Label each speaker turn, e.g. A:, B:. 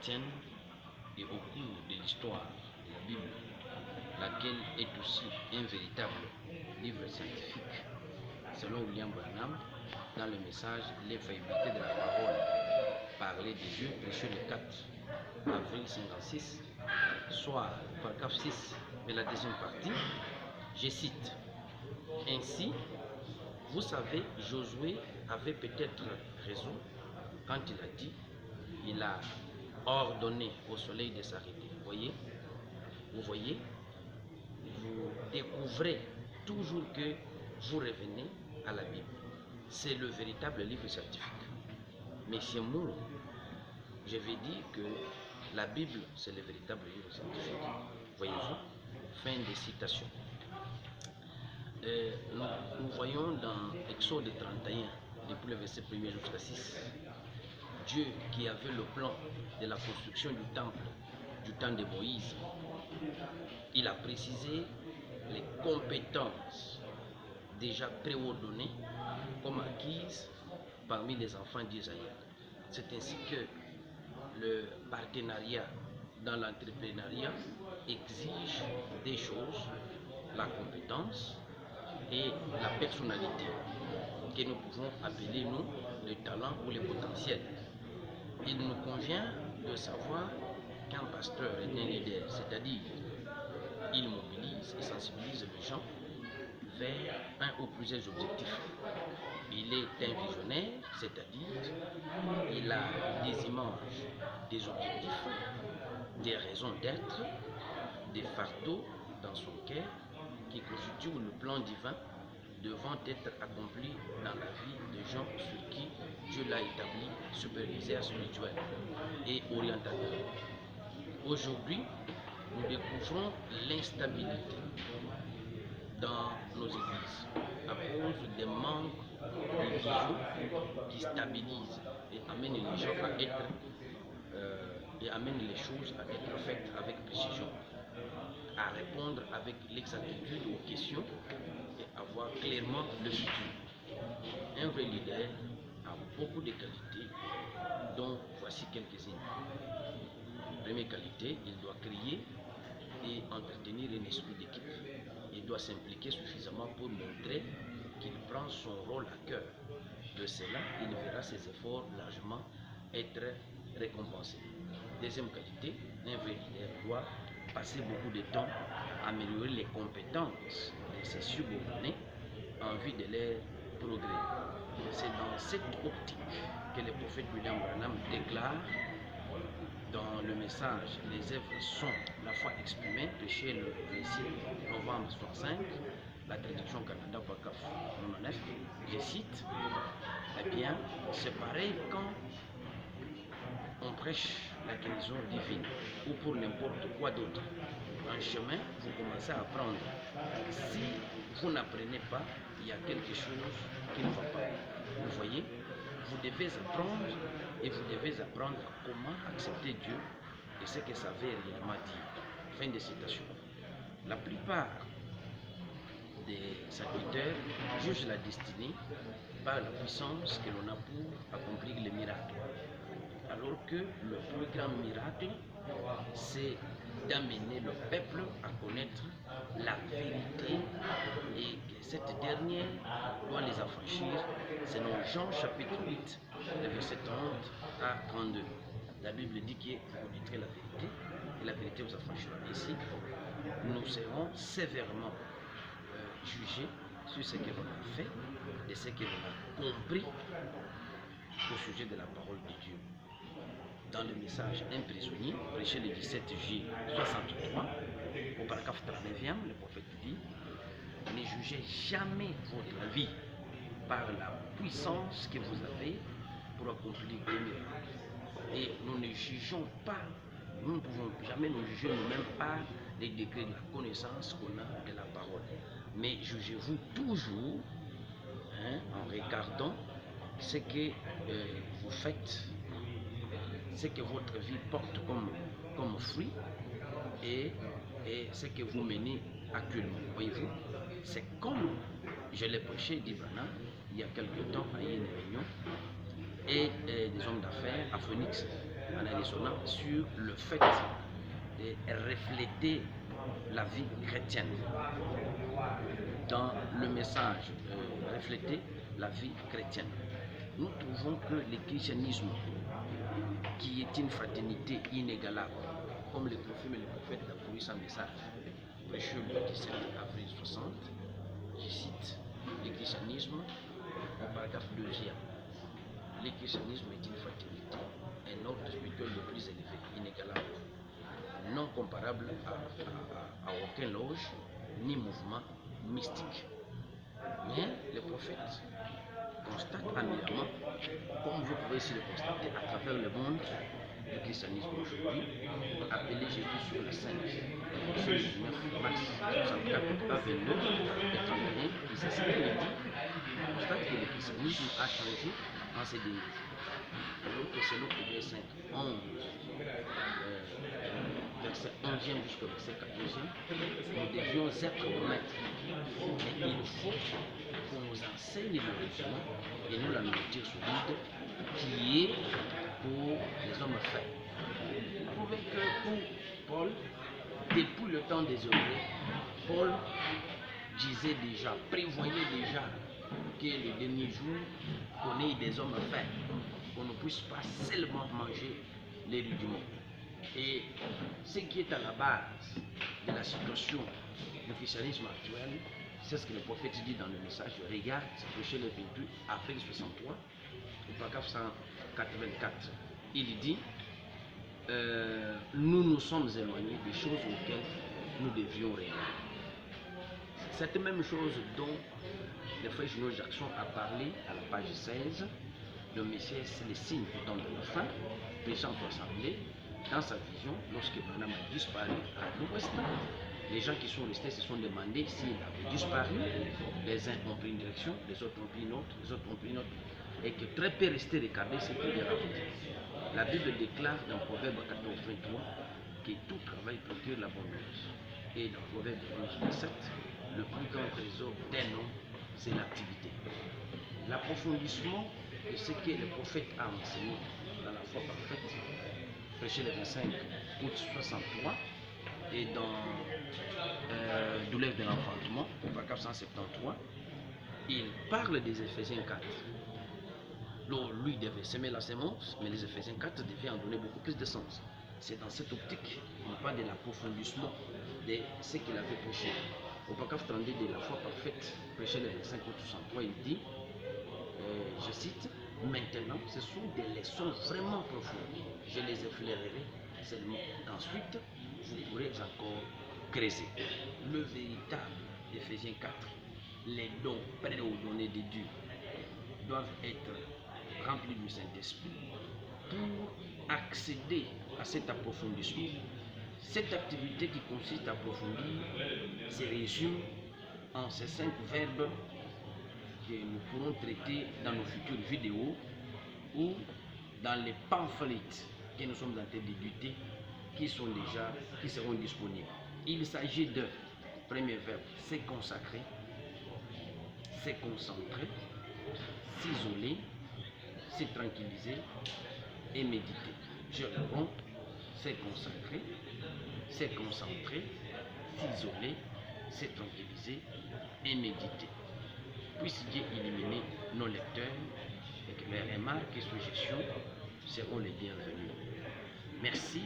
A: chrétienne et au cours de l'histoire de la Bible, laquelle est aussi un véritable livre scientifique, selon William Branham, dans le message L'infaillibilité de la parole, parler de Dieu, prêché le 4 avril 56, soit le paragraphe 6 de la deuxième partie, je cite: Ainsi, vous savez, Josué avait peut-être raison quand il a dit, il a ordonné au soleil de s'arrêter. Vous voyez, vous découvrez toujours que vous revenez à la Bible. C'est le véritable livre scientifique. Mais chez moi, je vais dire que la Bible, c'est le véritable livre scientifique. Voyez-vous? Fin de citation. Nous voyons dans Exode 31, depuis le verset 1 jusqu'à 6, Dieu qui avait le plan de la construction du temple du temps de Moïse, il a précisé les compétences déjà préordonnées comme acquises parmi les enfants d'Israël. C'est ainsi que le partenariat dans l'entrepreneuriat exige des choses, la compétence et la personnalité, que nous pouvons appeler, nous, le talent ou le potentiel. Il nous convient de savoir qu'un pasteur est un leader, c'est-à-dire il mobilise et sensibilise les gens vers un ou plusieurs objectifs. Il est un visionnaire, c'est-à-dire il a des images, des objectifs, des raisons d'être, des fardeaux dans son cœur qui constituent le plan divin devant être accompli dans la vie des gens sur qui Dieu l'a établi superviseur spirituel et orientateur. Aujourd'hui, nous découvrons l'instabilité dans nos églises à cause des manques de vision qui stabilisent et amènent les gens à être et amènent les choses à être faites avec précision, à répondre avec l'exactitude aux questions et à voir clairement le futur. Un vrai leader a beaucoup de qualités, dont voici quelques-unes. Première qualité, il doit créer et entretenir un esprit d'équipe. Il doit s'impliquer suffisamment pour montrer qu'il prend son rôle à cœur. De cela, il verra ses efforts largement être récompensés. Deuxième qualité, un vrai leader doit passer beaucoup de temps à améliorer les compétences de ses subordonnés en vue de leur progrès. C'est dans cette optique que le prophète William Branham déclare dans le message Les œuvres sont la foi exprimée, prêché le 26 novembre 65, la traduction Canada, paragraphe 99, je cite: Eh bien, c'est pareil quand on prêche la guérison divine ou pour n'importe quoi d'autre. En chemin, vous commencez à apprendre. Si vous n'apprenez pas, il y a quelque chose qui ne va pas. Vous voyez, vous devez apprendre et vous devez apprendre comment accepter Dieu et ce que ça veut réellement dire. Fin de citation. La plupart des serviteurs jugent la destinée par la puissance que l'on a pour accomplir les miracles. Alors que le plus grand miracle, c'est d'amener le peuple à connaître la vérité et que cette dernière doit les affranchir. C'est dans Jean chapitre 8, le verset 30 à 32. La Bible dit que vous connaîtrez la vérité et la vérité vous affranchira. Ici, nous serons sévèrement jugés sur ce que l'on a fait, de ce que l'on a compris au sujet de la parole de Dieu. Dans le message Un prisonnier, prêché le 17 juillet 63, au paragraphe 39e, le prophète dit: ne jugez jamais votre vie par la puissance que vous avez pour accomplir des miracles. Et nous ne jugeons pas, nous ne pouvons jamais nous juger nous-mêmes par les degrés de la connaissance qu'on a de la parole. Mais jugez-vous toujours en regardant ce que vous faites, ce que votre vie porte comme fruit et ce que vous menez actuellement. Voyez-vous, c'est comme je l'ai prêché, dit Branham, il y a quelque temps à une réunion et des hommes d'affaires à Phoenix. en additionnant sur le fait de refléter la vie chrétienne. Dans le message refléter la vie chrétienne, nous trouvons que le christianisme, qui est une fraternité inégalable, comme le prophète a produit son message, prêché le 17 avril 60, je cite, le christianisme, au paragraphe 2e, le christianisme est une fraternité, un ordre spirituel le plus élevé, inégalable, non comparable à aucun loge ni mouvement mystique. Mais le prophète constate amicalement, comme vous pouvez aussi le constater à travers le monde du christianisme aujourd'hui, appelé Jésus sur la scène. Sur le 9 mars 64 à 29 et 31, il s'est dit, on constate que le christianisme a changé en ces derniers jours. Alors que selon Hébreux 5, 11, verset 11e jusqu'au verset 14e, nous devions être maîtres. Mais il faut qu'on nous enseigne le régime et nous la nourriture solide qui est pour les hommes faits. Vous trouvez que pour Paul, depuis le temps des Hébreux, Paul disait déjà, prévoyait déjà que le dernier jour, qu'on ait des hommes faits, qu'on ne puisse pas seulement manger les rudiments. Et ce qui est à la base de la situation du christianisme actuel, c'est ce que le prophète dit dans le message. Regarde, prêché le 28 avril 63, au paragraphe 184. Il dit nous nous sommes éloignés des choses auxquelles nous devions regarder. Cette même chose dont le frère Junot Jackson a parlé à la page 16, le Messie, c'est le signe du temps de la fin, prêchant pour l'Assemblée. Dans sa vision, lorsque Branham a disparu à l'ouest, les gens qui sont restés se sont demandé s'il avait disparu. Les uns ont pris une direction, les autres ont pris une autre, les autres ont pris une autre. Et que très peu restaient regarder ce qu'il y a raconté. La Bible déclare dans Proverbe 14, 23 que tout travail procure l'abondance. Et dans Proverbe 11, 27, le plus grand trésor d'un homme, c'est l'activité. L'approfondissement de ce que le prophète a enseigné dans la foi parfaite, prêché le 25 août 63, et dans Douleur de l'enfantement, au paragraphe 173, il parle des Éphésiens 4. Lui devait semer la sémence, mais les Éphésiens 4 devaient en donner beaucoup plus de sens. C'est dans cette optique, on parle de l'approfondissement de ce qu'il avait prêché. Au paragraphe 32 de la foi parfaite, prêché le 25 août 63, il dit, je cite, maintenant, ce sont des leçons vraiment profondes. Je les effleurerai seulement. Ensuite, vous pourrez encore creuser. Le véritable Éphésiens 4, les dons préordonnés de Dieu doivent être remplis du Saint-Esprit pour accéder à cet approfondissement. Cette activité qui consiste à approfondir se résume en ces 5 verbes que nous pourrons traiter dans nos futures vidéos ou dans les pamphlets que nous sommes en train d'éditer qui seront disponibles. Il s'agit de, premier verbe, se consacrer, se concentrer, s'isoler, se tranquilliser et méditer. Je réponds, se consacrer, se concentrer, s'isoler, se tranquilliser et méditer. Puisse Dieu illuminer nos lecteurs et que leurs remarques et suggestions seront les bienvenues. Merci.